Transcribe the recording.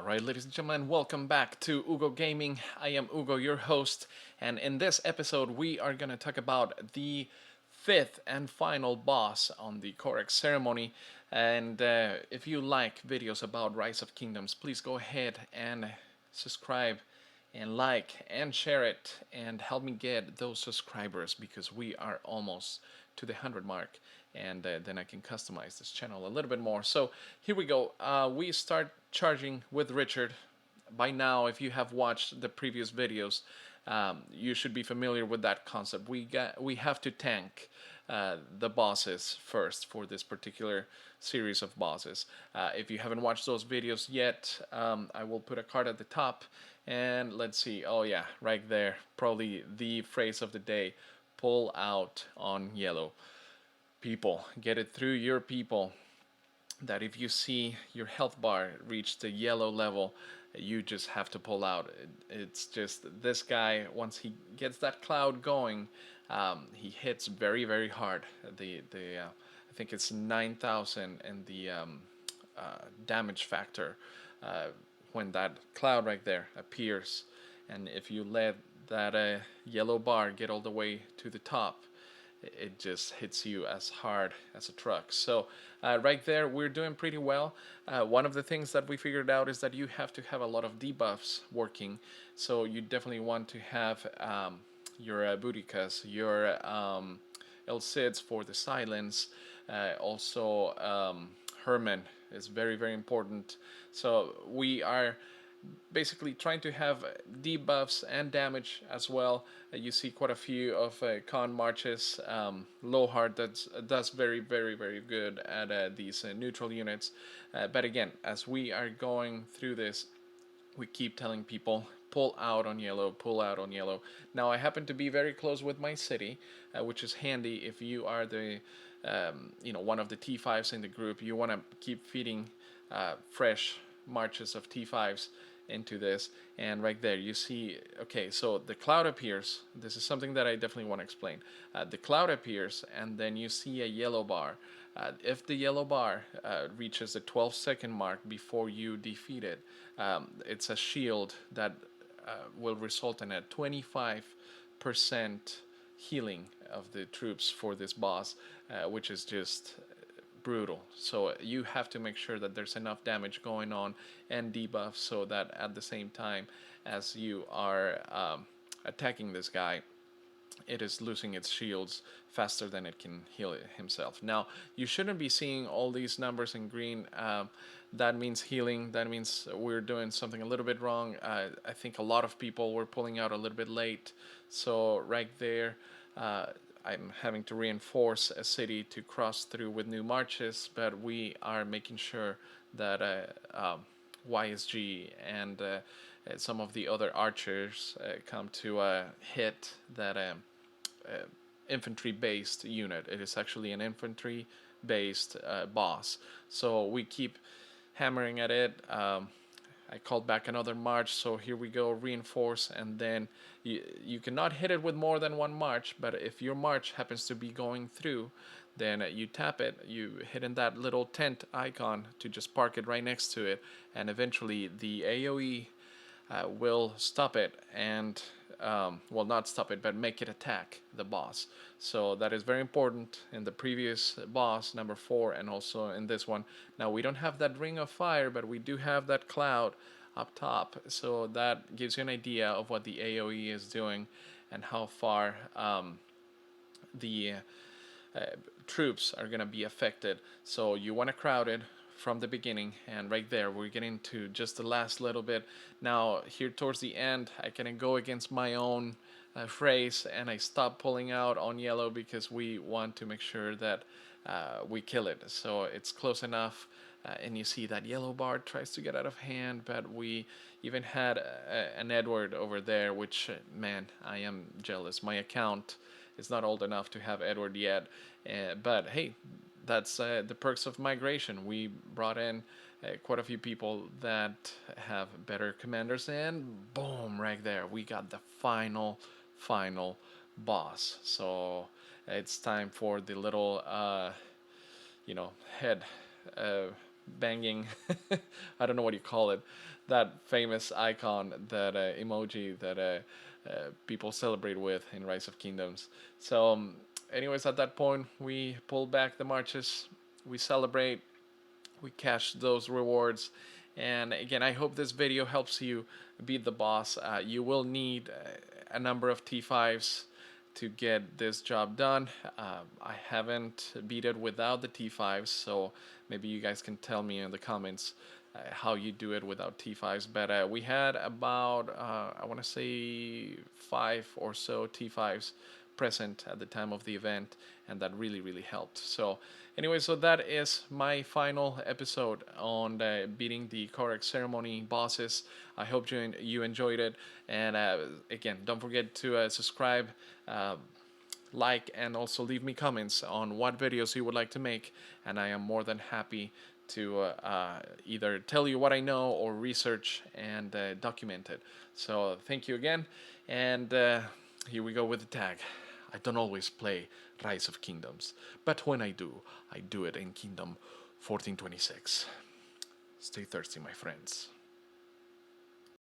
Alright, ladies and gentlemen, welcome back to Ugo Gaming. I am Ugo, your host, and in this episode we are going to talk about the fifth and final boss on the Karuak ceremony. And if you like videos about Rise of Kingdoms, please go ahead and subscribe and like and share it and help me get those subscribers because we are almost to the 100 mark, and then I can customize this channel a little bit more. So here we go. We start charging with Richard. By now, if you have watched the previous videos, you should be familiar with that concept. We have to tank the bosses first for this particular series of bosses. If you haven't watched those videos yet, I will put a card at the top. And let's see. Oh yeah, right there. Probably the phrase of the day: pull out on yellow. People, get it through your people that if you see your health bar reach the yellow level, you just have to pull out. It's just this guy, once he gets that cloud going, he hits very, very hard. I think it's 9,000 and the damage factor when that cloud right there appears. And if you let that yellow bar get all the way to the top, it just hits you as hard as a truck. So right there, we're doing pretty well. One of the things that we figured out is that you have to have a lot of debuffs working. So you definitely want to have your Boudikas, your El Cids for the silence, also Herman is very, very important. So we are basically trying to have debuffs and damage as well. You see quite a few of con marches. Lowheart does very, very, very good at these neutral units. But again, as we are going through this, we keep telling people, pull out on yellow, pull out on yellow. Now I happen to be very close with my city, which is handy if you are the one of the T5s in the group. You want to keep feeding fresh marches of T5s into this. And right there you see, okay, so the cloud appears. This is something that I definitely want to explain. The cloud appears and then you see a yellow bar. If the yellow bar reaches the 12-second mark before you defeat it, it's a shield that will result in a 25% healing of the troops for this boss, which is just brutal. So you have to make sure that there's enough damage going on and debuff so that at the same time as you are attacking this guy, it is losing its shields faster than it can heal it himself. Now, you shouldn't be seeing all these numbers in green. That means healing. That means we're doing something a little bit wrong. I think a lot of people were pulling out a little bit late. So right there, I'm having to reinforce a city to cross through with new marches, but we are making sure that YSG and some of the other archers come to hit that infantry-based unit. It is actually an infantry-based boss. So we keep hammering at it. I called back another march, so here we go, reinforce, and then you cannot hit it with more than one march, but if your march happens to be going through, then you tap it, you hit in that little tent icon to just park it right next to it, and eventually the AoE will stop it and well, not stop it, but make it attack the boss. So that is very important in the previous boss, number 4, and also in this one. Now we don't have that ring of fire, but we do have that cloud up top. So that gives you an idea of what the AoE is doing and how far the troops are going to be affected. So you want to crowd it from the beginning, and right there we're getting to just the last little bit. Now here towards the end I can go against my own phrase and I stop pulling out on yellow because we want to make sure that we kill it. So it's close enough, and you see that yellow bar tries to get out of hand, but we even had an Edward over there, which man, I am jealous. My account is not old enough to have Edward yet, but hey, that's the perks of migration. We brought in quite a few people that have better commanders, and boom, right there, we got the final boss. So it's time for the little, head banging. I don't know what you call it. That famous icon, that emoji that people celebrate with in Rise of Kingdoms. So, anyways, at that point, we pull back the marches, we celebrate, we cash those rewards. And again, I hope this video helps you beat the boss. You will need a number of T5s to get this job done. I haven't beat it without the T5s, so maybe you guys can tell me in the comments how you do it without T5s. But we had about, I want to say, 5 or so T5s present at the time of the event, and that really helped. So anyway, so that is my final episode on beating the Karuak ceremony bosses. I hope you enjoyed it, and again, don't forget to subscribe, like, and also leave me comments on what videos you would like to make, and I am more than happy to either tell you what I know or research and document it. So thank you again, and here we go with the tag. I don't always play Rise of Kingdoms, but when I do it in Kingdom 1426. Stay thirsty, my friends.